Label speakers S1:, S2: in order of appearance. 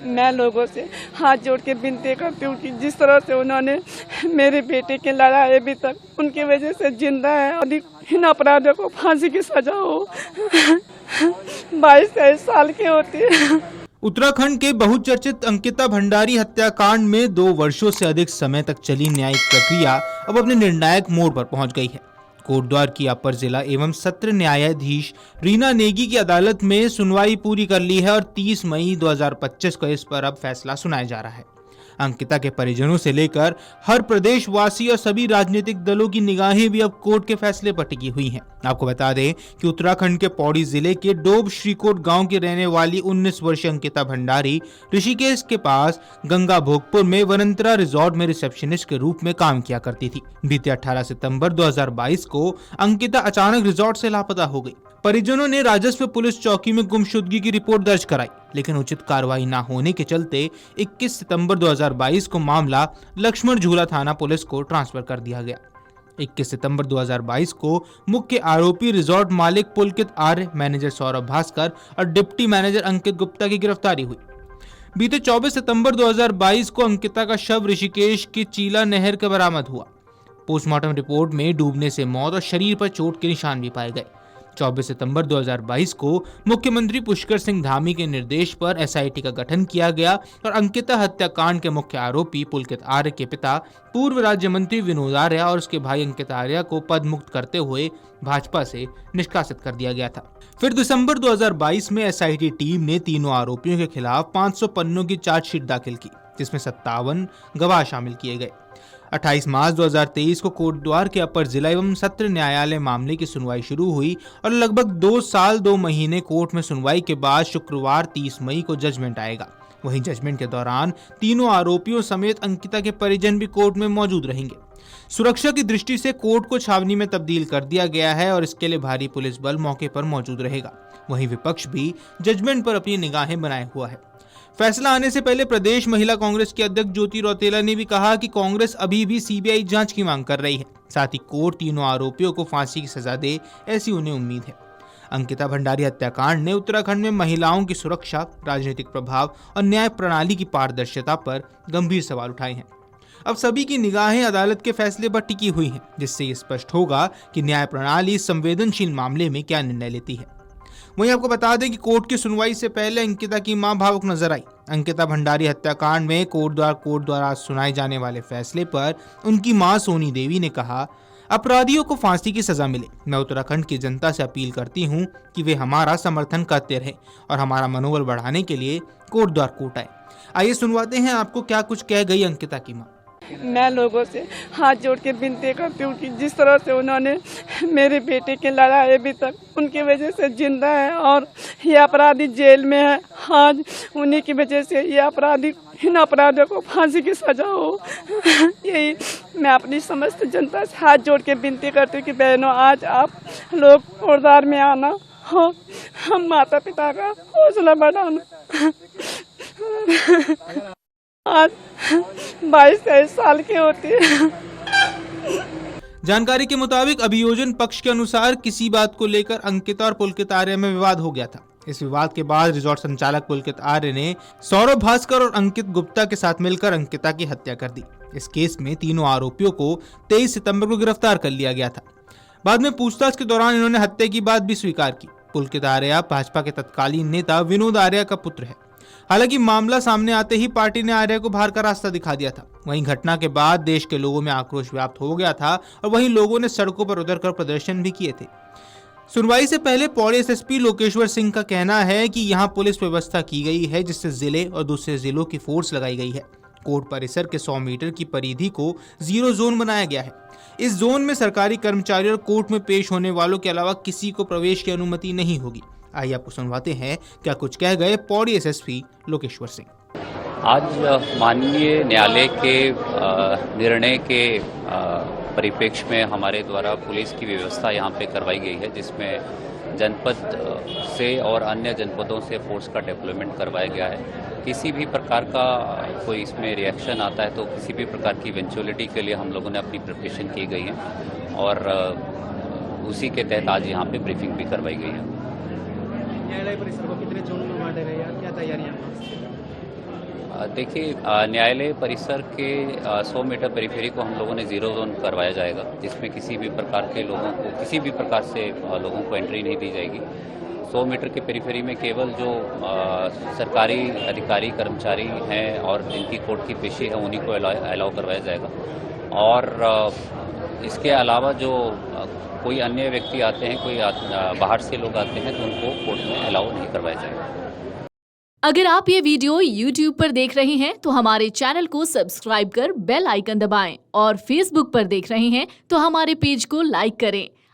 S1: मैं लोगों से हाथ जोड़ के विनती करती हूँ कि जिस तरह से उन्होंने मेरे बेटे के लड़ाई अभी तक उनकी वजह से जिंदा है और इन अपराधियों को फांसी की सजा हो। 22-23 साल की होती है।
S2: उत्तराखंड के बहुचर्चित अंकिता भंडारी हत्याकांड में 2 वर्षों से अधिक समय तक चली न्यायिक प्रक्रिया अब अपने निर्णायक मोड़ पर पहुंच गई है। कोटद्वार की अपर जिला एवं सत्र न्यायाधीश रीना नेगी की अदालत में सुनवाई पूरी कर ली है और 30 मई 2025 को इस पर अब फैसला सुनाया जा रहा है। अंकिता के परिजनों से लेकर हर प्रदेशवासी और सभी राजनीतिक दलों की निगाहें भी अब कोर्ट के फैसले पर टिकी हुई हैं। आपको बता दें कि उत्तराखंड के पौड़ी जिले के डोब श्रीकोट गांव की रहने वाली 19 वर्षीय अंकिता भंडारी ऋषिकेश के पास गंगा भोगपुर में वनंतरा रिजॉर्ट में रिसेप्शनिस्ट के रूप में काम किया करती थी। बीते 18 सितंबर 2022 को अंकिता अचानक रिजॉर्ट से लापता हो गई। परिजनों ने राजस्व पुलिस चौकी में गुमशुदगी की रिपोर्ट दर्ज कराई, लेकिन उचित कार्रवाई न होने के चलते 21 सितंबर 2022 को मामला लक्ष्मण झूला थाना पुलिस को ट्रांसफर कर दिया गया। 21 सितंबर 2022 को मुख्य आरोपी रिजॉर्ट मालिक पुलकित आर्य, मैनेजर सौरभ भास्कर और डिप्टी मैनेजर अंकित गुप्ता की गिरफ्तारी हुई। बीते 24 सितंबर 2022 को अंकिता का शव ऋषिकेश की चीला नहर के बरामद हुआ। पोस्टमार्टम रिपोर्ट में डूबने से मौत और शरीर पर चोट के निशान भी पाए गए। 24 सितंबर 2022 को मुख्यमंत्री पुष्कर सिंह धामी के निर्देश पर एसआईटी का गठन किया गया और अंकिता हत्याकांड के मुख्य आरोपी पुलकित आर्य के पिता पूर्व राज्य मंत्री विनोद आर्य और उसके भाई अंकित आर्य को पद मुक्त करते हुए भाजपा से निष्कासित कर दिया गया था। फिर दिसंबर 2022 में एसआईटी टीम ने तीनों आरोपियों के खिलाफ 500 पन्नों की चार्जशीट दाखिल की, जिसमें 57 गवाह शामिल किए गए। 28 मार्च 2023 को कोटद्वार के अपर जिला एवं सत्र न्यायालय मामले की सुनवाई शुरू हुई और लगभग 2 साल 2 महीने कोर्ट में सुनवाई के बाद शुक्रवार 30 मई को जजमेंट आएगा। वहीं जजमेंट के दौरान तीनों आरोपियों समेत अंकिता के परिजन भी कोर्ट में मौजूद रहेंगे। सुरक्षा की दृष्टि से कोर्ट को छावनी में तब्दील कर दिया गया है और इसके लिए भारी पुलिस बल मौके पर मौजूद रहेगा। वहीं विपक्ष भी जजमेंट पर अपनी निगाहें बनाए हुआ है। फैसला आने से पहले प्रदेश महिला कांग्रेस की अध्यक्ष ज्योति रौतेला ने भी कहा कि कांग्रेस अभी भी सीबीआई जांच की मांग कर रही है। साथ ही कोर्ट तीनों आरोपियों को फांसी की सजा दे, ऐसी उन्हें उम्मीद है। अंकिता भंडारी हत्याकांड ने उत्तराखंड में महिलाओं की सुरक्षा, राजनीतिक प्रभाव और न्याय प्रणाली की पारदर्शिता पर गंभीर सवाल उठाए हैं। अब सभी की निगाहें अदालत के फैसले पर टिकी हुई हैं, जिससे ये स्पष्ट होगा कि न्याय प्रणाली संवेदनशील मामले में क्या निर्णय लेती है। वहीं आपको बता दें कि कोर्ट की सुनवाई से पहले अंकिता की मां भावुक नजर आई। अंकिता भंडारी हत्याकांड में कोर्ट द्वारा सुनाए जाने वाले फैसले पर उनकी मां सोनी देवी ने कहा, अपराधियों को फांसी की सजा मिले। मैं उत्तराखंड की जनता से अपील करती हूं कि वे हमारा समर्थन करते रहे और हमारा मनोबल बढ़ाने के लिए कोर्ट आए। आइए सुनवाते हैं आपको क्या कुछ कह गई अंकिता की मां।
S1: मैं लोगों से हाथ जोड़ के विनती करती हूँ कि जिस तरह से उन्होंने मेरे बेटे के लड़ाई अभी तक उनकी वजह से जिंदा है और ये अपराधी जेल में है, आज उन्हीं की वजह से ये इन अपराधियों को फांसी की सजा हो। यही मैं अपनी समस्त जनता से हाथ जोड़ के विनती करती हूँ कि बहनों, आज आप लोग कोटद्वार में आना हो, हम माता पिता का हौसला बढ़ाना। आज 22-23 साल की होती है।
S2: जानकारी के मुताबिक अभियोजन पक्ष के अनुसार किसी बात को लेकर अंकिता और पुलकित आर्य में विवाद हो गया था। इस विवाद के बाद रिजॉर्ट संचालक पुलकित आर्य ने सौरभ भास्कर और अंकित गुप्ता के साथ मिलकर अंकिता की हत्या कर दी। इस केस में तीनों आरोपियों को 23 सितंबर को गिरफ्तार कर लिया गया था। बाद में पूछताछ के दौरान इन्होंने हत्या की बात भी स्वीकार की। पुलकित आर्य भाजपा के तत्कालीन नेता विनोद आर्य का पुत्र है। हालांकि मामला सामने आते ही पार्टी ने आर्य को बाहर का रास्ता दिखा दिया था। वहीं घटना के बाद देश के लोगों में आक्रोश व्याप्त हो गया था और वहीं लोगों ने सड़कों पर उतरकर प्रदर्शन भी किए थे। सुनवाई से पहले पौड़ी एसएसपी लोकेश्वर सिंह का कहना है कि यहां पुलिस व्यवस्था की गई है, जिससे जिले और दूसरे जिलों की फोर्स लगाई गई है। कोर्ट परिसर के 100 मीटर की परिधि को 0 जोन बनाया गया है। इस जोन में सरकारी कर्मचारियों और कोर्ट में पेश होने वालों के अलावा किसी को प्रवेश की अनुमति नहीं होगी। आइए आपको सुनवाते हैं क्या कुछ कह गए पौड़ी एसएसपी लोकेश्वर सिंह।
S3: आज माननीय न्यायालय के निर्णय के परिप्रेक्ष्य में हमारे द्वारा पुलिस की व्यवस्था यहाँ पे करवाई गई है, जिसमें जनपद से और अन्य जनपदों से फोर्स का डेवलपमेंट करवाया गया है। किसी भी प्रकार का कोई इसमें रिएक्शन आता है तो किसी भी प्रकार की इवेंचुअलिटी के लिए हम लोगों ने अपनी प्रिपरेशन की गई है और उसी के तहत आज यहाँ पे ब्रीफिंग भी करवाई गई है।
S4: न्यायालय परिसर को कितने जोन में बांटा गया, क्या तैयारियां?
S3: देखिए, न्यायालय परिसर के 100 मीटर पेरिफेरी को हम लोगों ने जीरो जोन करवाया जाएगा, जिसमें किसी भी प्रकार से लोगों को एंट्री नहीं दी जाएगी। 100 मीटर के पेरिफेरी में केवल जो सरकारी अधिकारी कर्मचारी हैं और जिनकी कोर्ट की पेशी है उन्हीं को अलाउ करवाया जाएगा। और इसके अलावा जो कोई अन्य व्यक्ति आते हैं, बाहर से लोग आते हैं, तो उनको कोर्ट में अलाउ नहीं करवाया जाएगा।
S4: अगर आप ये वीडियो YouTube पर देख रहे हैं तो हमारे चैनल को सब्सक्राइब कर बेल आइकन दबाएं और Facebook पर देख रहे हैं तो हमारे पेज को लाइक करें।